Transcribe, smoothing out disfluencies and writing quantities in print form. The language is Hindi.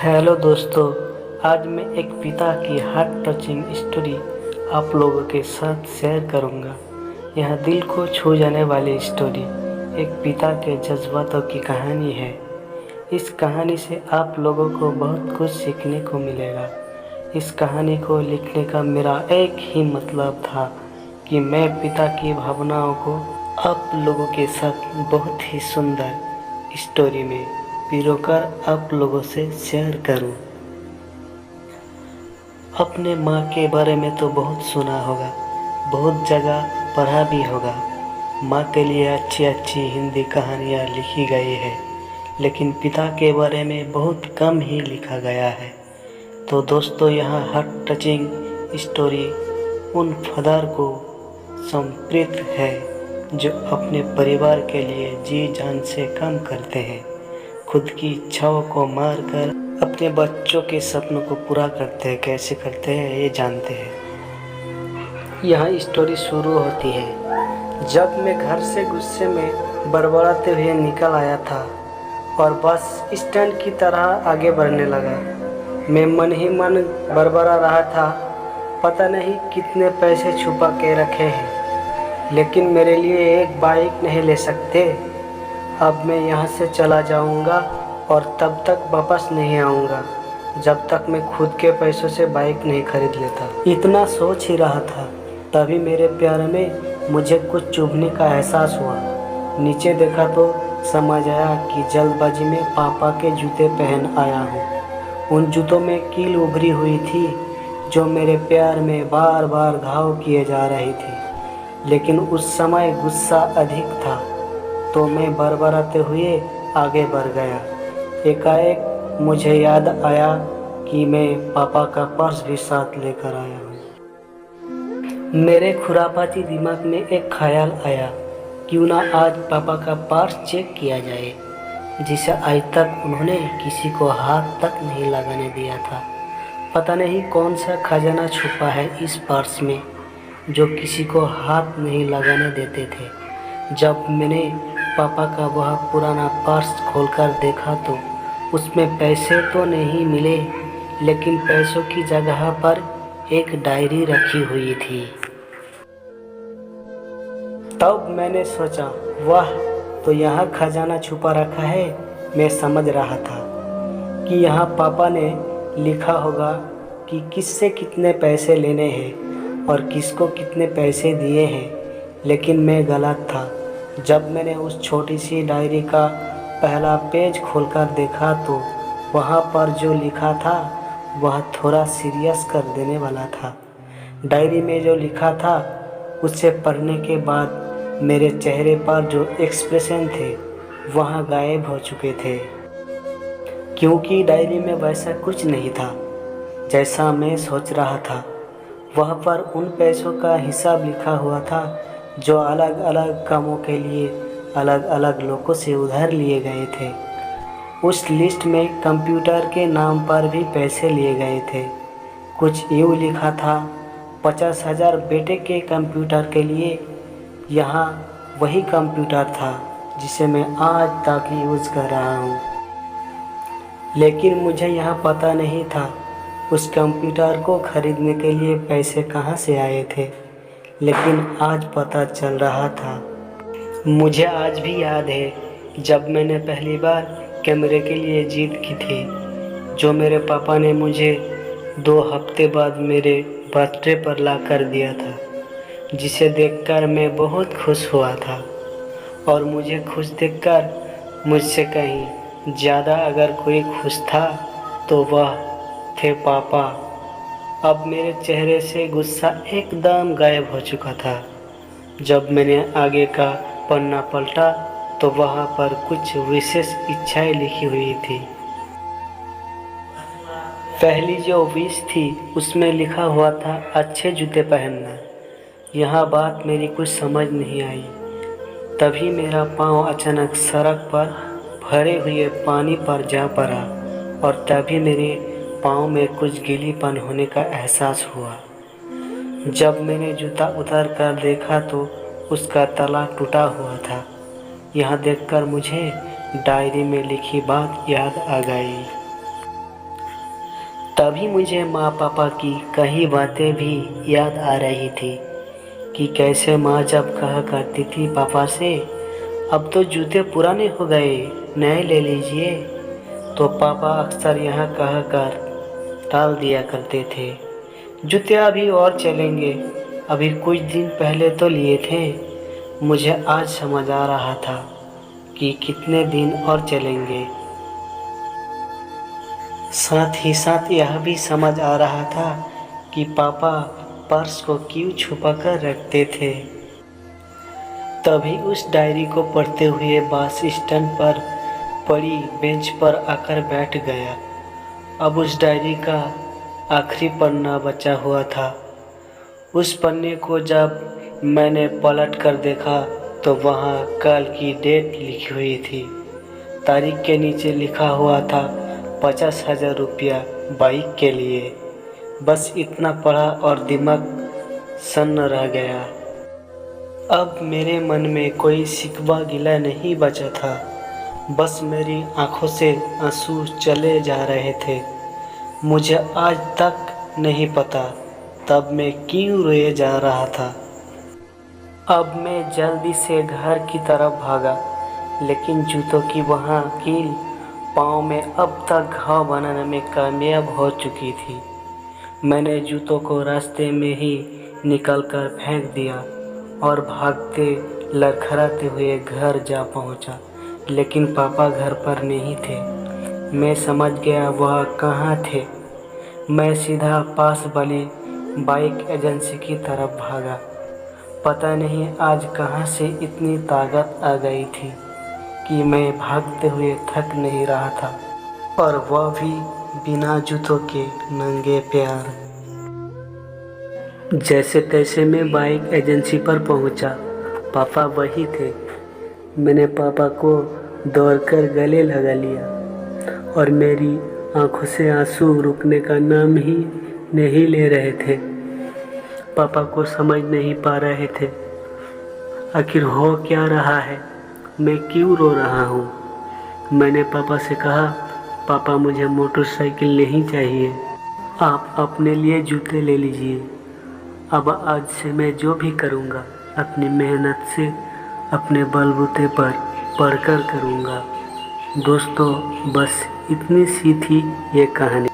हेलो दोस्तों, आज मैं एक पिता की हार्ट टचिंग स्टोरी आप लोगों के साथ शेयर करूंगा। यह दिल को छू जाने वाली स्टोरी एक पिता के जज्बातों की कहानी है। इस कहानी से आप लोगों को बहुत कुछ सीखने को मिलेगा। इस कहानी को लिखने का मेरा एक ही मतलब था कि मैं पिता की भावनाओं को आप लोगों के साथ बहुत ही सुंदर स्टोरी में पिरोकर आप लोगों से शेयर करूं। अपने माँ के बारे में तो बहुत सुना होगा, बहुत जगह पढ़ा भी होगा। माँ के लिए अच्छी अच्छी हिंदी कहानियाँ लिखी गई है, लेकिन पिता के बारे में बहुत कम ही लिखा गया है। तो दोस्तों, यहाँ हार्ट टचिंग स्टोरी उन फादर को समर्पित है जो अपने परिवार के लिए जी जान से काम करते हैं, खुद की इच्छाओं को मारकर अपने बच्चों के सपनों को पूरा करते हैं। कैसे करते हैं ये जानते हैं। यहाँ स्टोरी शुरू होती है जब मैं घर से गुस्से में बड़बड़ाते हुए निकल आया था और बस स्टैंड की तरह आगे बढ़ने लगा। मैं मन ही मन बड़बड़ा रहा था, पता नहीं कितने पैसे छुपा के रखे हैं, लेकिन मेरे लिए एक बाइक नहीं ले सकते। अब मैं यहाँ से चला जाऊँगा और तब तक वापस नहीं आऊँगा जब तक मैं खुद के पैसों से बाइक नहीं खरीद लेता। इतना सोच ही रहा था, तभी मेरे प्यार में मुझे कुछ चुभने का एहसास हुआ। नीचे देखा तो समझ आया कि जल्दबाजी में पापा के जूते पहन आया हूँ। उन जूतों में कील उभरी हुई थी जो मेरे प्यार में बार बार घाव किए जा रही थी, लेकिन उस समय गुस्सा अधिक था तो मैं बड़बड़ाते हुए आगे बढ़ गया। एकाएक मुझे याद आया कि मैं पापा का पर्स भी साथ लेकर आया हूँ। मेरे खुरापाती दिमाग में एक ख्याल आया, क्यों ना आज पापा का पर्स चेक किया जाए, जिसे आज तक उन्होंने किसी को हाथ तक नहीं लगाने दिया था। पता नहीं कौन सा खजाना छुपा है इस पर्स में जो किसी को हाथ नहीं लगाने देते थे। जब मैंने पापा का वह पुराना पर्स खोलकर देखा तो उसमें पैसे तो नहीं मिले, लेकिन पैसों की जगह पर एक डायरी रखी हुई थी। तब मैंने सोचा, वाह, तो यहाँ खजाना छुपा रखा है। मैं समझ रहा था कि यहाँ पापा ने लिखा होगा कि किससे कितने पैसे लेने हैं और किसको कितने पैसे दिए हैं, लेकिन मैं गलत था। जब मैंने उस छोटी सी डायरी का पहला पेज खोलकर देखा तो वहाँ पर जो लिखा था वह थोड़ा सीरियस कर देने वाला था। डायरी में जो लिखा था उसे पढ़ने के बाद मेरे चेहरे पर जो एक्सप्रेशन थे वहाँ गायब हो चुके थे, क्योंकि डायरी में वैसा कुछ नहीं था जैसा मैं सोच रहा था। वहाँ पर उन पैसों का हिसाब लिखा हुआ था जो अलग अलग कामों के लिए अलग अलग लोगों से उधार लिए गए थे। उस लिस्ट में कंप्यूटर के नाम पर भी पैसे लिए गए थे। कुछ यूँ लिखा था, 50,000 बेटे के कंप्यूटर के लिए। यहाँ वही कंप्यूटर था जिसे मैं आज तक यूज़ कर रहा हूँ, लेकिन मुझे यहाँ पता नहीं था उस कंप्यूटर को खरीदने के लिए पैसे कहाँ से आए थे, लेकिन आज पता चल रहा था। मुझे आज भी याद है जब मैंने पहली बार कैमरे के लिए जिद की थी, जो मेरे पापा ने मुझे 2 हफ्ते बाद मेरे बर्थडे पर ला कर दिया था, जिसे देखकर मैं बहुत खुश हुआ था। और मुझे खुश देखकर मुझसे कहीं ज़्यादा अगर कोई खुश था तो वह थे पापा। अब मेरे चेहरे से गुस्सा एकदम गायब हो चुका था। जब मैंने आगे का पन्ना पलटा तो वहाँ पर कुछ विशेष इच्छाएं लिखी हुई थी। पहली जो विश थी उसमें लिखा हुआ था अच्छे जूते पहनना। यहाँ बात मेरी कुछ समझ नहीं आई। तभी मेरा पाँव अचानक सड़क पर भरे हुए पानी पर जा पड़ा और तभी मेरे पाँव में कुछ गीलीपन होने का एहसास हुआ। जब मैंने जूता उतार कर देखा तो उसका तला टूटा हुआ था। यह देखकर मुझे डायरी में लिखी बात याद आ गई। तभी मुझे माँ पापा की कई बातें भी याद आ रही थी कि कैसे माँ जब कहा करती थी पापा से, अब तो जूते पुराने हो गए, नए ले लीजिए, तो पापा अक्सर यह कह कर टाल दिया करते थे, जूते अभी और चलेंगे, अभी कुछ दिन पहले तो लिए थे। मुझे आज समझ आ रहा था कि कितने दिन और चलेंगे। साथ ही साथ यह भी समझ आ रहा था कि पापा पर्स को क्यों छुपा कर रखते थे। तभी उस डायरी को पढ़ते हुए बस स्टैंड पर पड़ी बेंच पर आकर बैठ गया। अब उस डायरी का आखिरी पन्ना बचा हुआ था। उस पन्ने को जब मैंने पलट कर देखा तो वहाँ कल की डेट लिखी हुई थी। तारीख के नीचे लिखा हुआ था 50,000 रुपया बाइक के लिए। बस इतना पढ़ा और दिमाग सन्न रह गया। अब मेरे मन में कोई शिकवा गिला नहीं बचा था, बस मेरी आंखों से आंसू चले जा रहे थे। मुझे आज तक नहीं पता तब मैं क्यों रोए जा रहा था। अब मैं जल्दी से घर की तरफ भागा, लेकिन जूतों की वहाँ कील पाँव में अब तक घाव बनाने में कामयाब हो चुकी थी। मैंने जूतों को रास्ते में ही निकल कर फेंक दिया और भागते लड़खड़ाते हुए घर जा पहुंचा, लेकिन पापा घर पर नहीं थे। मैं समझ गया वह कहाँ थे। मैं सीधा पास वाली बाइक एजेंसी की तरफ भागा। पता नहीं आज कहाँ से इतनी ताकत आ गई थी कि मैं भागते हुए थक नहीं रहा था, और वह भी बिना जूतों के नंगे पैर। जैसे तैसे मैं बाइक एजेंसी पर पहुंचा। पापा वही थे। मैंने पापा को दौड़कर गले लगा लिया और मेरी आंखों से आंसू रुकने का नाम ही नहीं ले रहे थे। पापा को समझ नहीं पा रहे थे आखिर हो क्या रहा है, मैं क्यों रो रहा हूँ। मैंने पापा से कहा, पापा मुझे मोटरसाइकिल नहीं चाहिए, आप अपने लिए जूते ले लीजिए। अब आज से मैं जो भी करूँगा अपनी मेहनत से अपने बलबूते पर पढ़कर करूँगा। दोस्तों, बस इतनी सी थी ये कहानी।